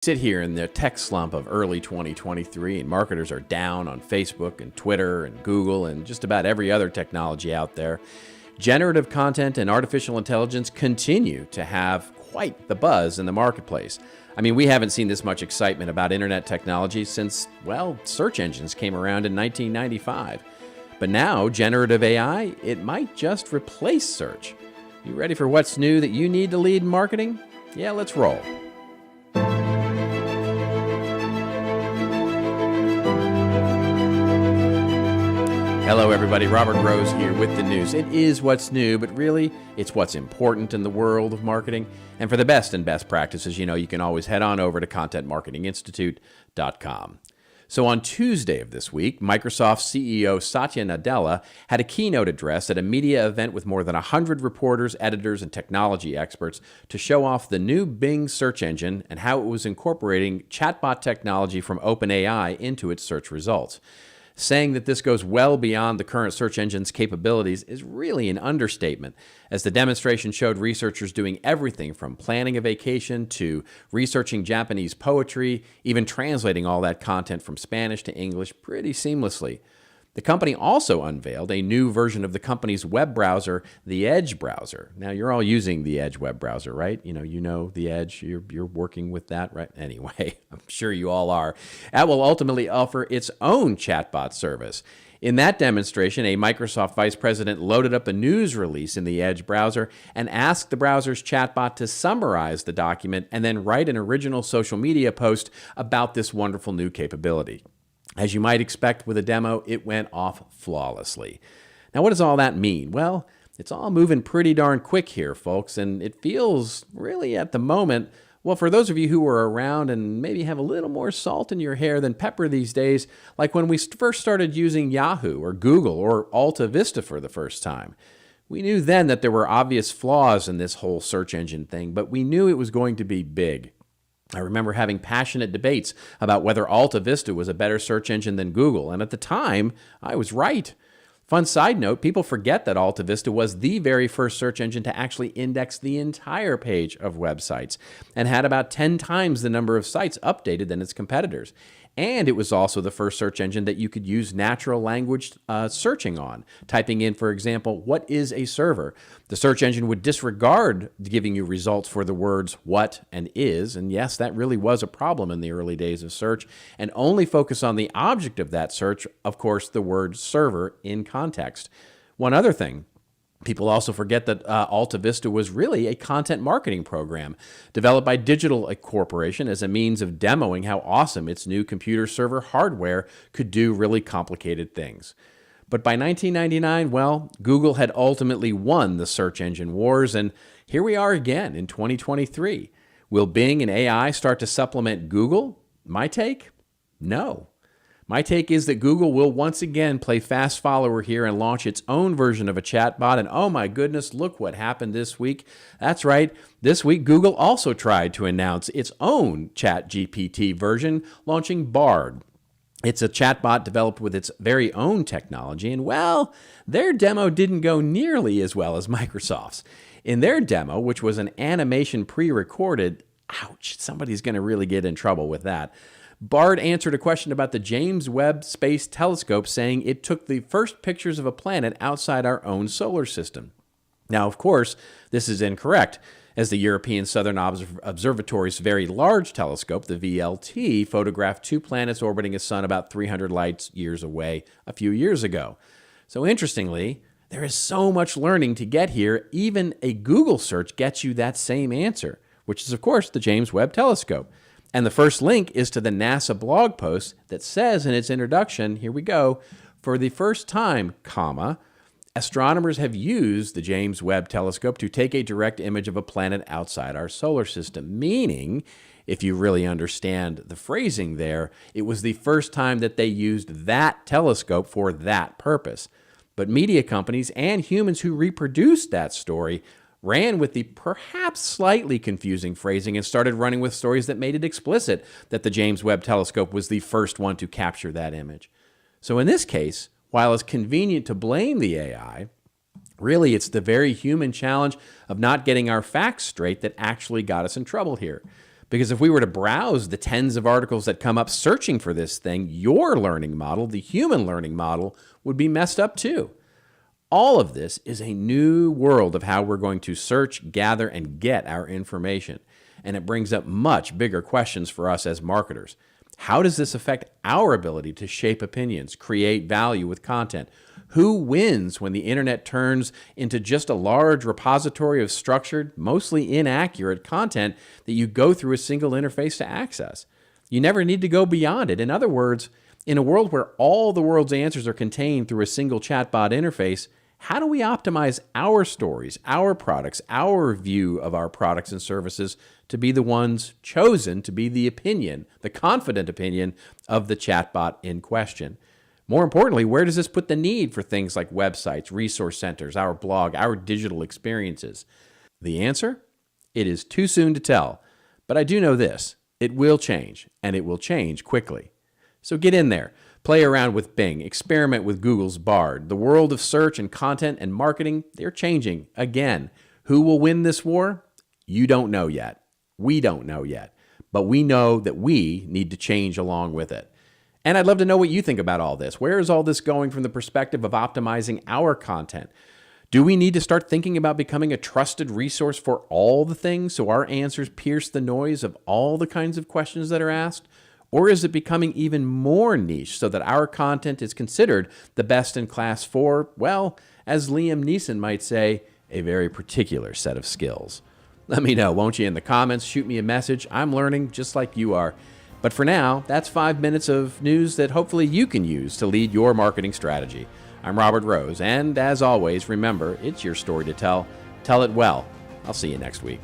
Sit here in the tech slump of early 2023 and marketers are down on Facebook and Twitter and Google and just about every other technology out there. Generative content and artificial intelligence continue to have quite the buzz in the marketplace. I mean, we haven't seen this much excitement about internet technology since, well, search engines came around in 1995. But now, generative AI, it might just replace search. You ready for what's new that you need to lead in marketing? Yeah, let's roll. Hello everybody, Robert Rose here with the news. It is what's new, but really, it's what's important in the world of marketing. And for the best and best practices, you can always head on over to contentmarketinginstitute.com. So on Tuesday of this week, Microsoft CEO Satya Nadella had a keynote address at a media event with more than 100 reporters, editors, and technology experts to show off the new Bing search engine and how it was incorporating chatbot technology from OpenAI into its search results. Saying that this goes well beyond the current search engine's capabilities is really an understatement, as the demonstration showed researchers doing everything from planning a vacation to researching Japanese poetry, even translating all that content from Spanish to English pretty seamlessly. The company also unveiled a new version of the company's web browser, the Edge browser. Now, you're all using the Edge web browser, right? You know the Edge. You're working with that, right? Anyway, I'm sure you all are. That will ultimately offer its own chatbot service. In that demonstration, a Microsoft vice president loaded up a news release in the Edge browser and asked the browser's chatbot to summarize the document and then write an original social media post about this wonderful new capability. As you might expect with a demo, it went off flawlessly. Now, what does all that mean? Well, it's all moving pretty darn quick here, folks, and it feels really at the moment, well, for those of you who were around and maybe have a little more salt in your hair than pepper these days, like when we first started using Yahoo or Google or Alta Vista for the first time. We knew then that there were obvious flaws in this whole search engine thing, but we knew it was going to be big. I remember having passionate debates about whether Alta Vista was a better search engine than Google, and at the time, I was right. Fun side note, people forget that Alta Vista was the very first search engine to actually index the entire page of websites and had about 10 times the number of sites updated than its competitors. And it was also the first search engine that you could use natural language searching on. Typing in, for example, what is a server? The search engine would disregard giving you results for the words what and is. And yes, that really was a problem in the early days of search. And only focus on the object of that search, of course, the word server in context. One other thing. People also forget that Alta Vista was really a content marketing program developed by Digital Corporation as a means of demoing how awesome its new computer server hardware could do really complicated things. But by 1999, well, Google had ultimately won the search engine wars, and here we are again in 2023. Will Bing and AI start to supplement Google? My take? No. My take is that Google will once again play fast follower here and launch its own version of a chatbot. And oh my goodness, look what happened this week. That's right. This week, Google also tried to announce its own ChatGPT version, launching Bard. It's a chatbot developed with its very own technology. And well, their demo didn't go nearly as well as Microsoft's. In their demo, which was an animation pre-recorded, ouch, somebody's going to really get in trouble with that. Bard answered a question about the James Webb Space Telescope, saying it took the first pictures of a planet outside our own solar system. Now, of course, this is incorrect, as the European Southern Observatory's Very Large Telescope, the VLT, photographed two planets orbiting a sun about 300 light years away a few years ago. So interestingly, there is so much learning to get here, even a Google search gets you that same answer, which is, of course, the James Webb Telescope. And the first link is to the NASA blog post that says in its introduction, here we go, for the first time, astronomers have used the James Webb Telescope to take a direct image of a planet outside our solar system. Meaning, if you really understand the phrasing there, it was the first time that they used that telescope for that purpose. But media companies and humans who reproduced that story ran with the perhaps slightly confusing phrasing and started running with stories that made it explicit that the James Webb Telescope was the first one to capture that image. So in this case, while it's convenient to blame the AI, really it's the very human challenge of not getting our facts straight that actually got us in trouble here. Because if we were to browse the tens of articles that come up searching for this thing, your learning model, the human learning model, would be messed up too. All of this is a new world of how we're going to search, gather, and get our information. And it brings up much bigger questions for us as marketers. How does this affect our ability to shape opinions, create value with content? Who wins when the internet turns into just a large repository of structured, mostly inaccurate content that you go through a single interface to access? You never need to go beyond it. In other words, in a world where all the world's answers are contained through a single chatbot interface, how do we optimize our stories, our products, our view of our products and services to be the ones chosen to be the opinion, the confident opinion of the chatbot in question? More importantly, where does this put the need for things like websites, resource centers, our blog, our digital experiences? The answer? It is too soon to tell. But I do know this: it will change, and it will change quickly. So get in there. Play around with Bing. Experiment with Google's Bard. The world of search and content and marketing, they're changing again. Who will win this war? You don't know yet. We don't know yet. But we know that we need to change along with it. And I'd love to know what you think about all this. Where is all this going from the perspective of optimizing our content? Do we need to start thinking about becoming a trusted resource for all the things so our answers pierce the noise of all the kinds of questions that are asked? Or is it becoming even more niche so that our content is considered the best in class for, well, as Liam Neeson might say, a very particular set of skills? Let me know, won't you, in the comments? Shoot me a message. I'm learning just like you are. But for now, that's 5 minutes of news that hopefully you can use to lead your marketing strategy. I'm Robert Rose, and as always, remember, it's your story to tell. Tell it well. I'll see you next week.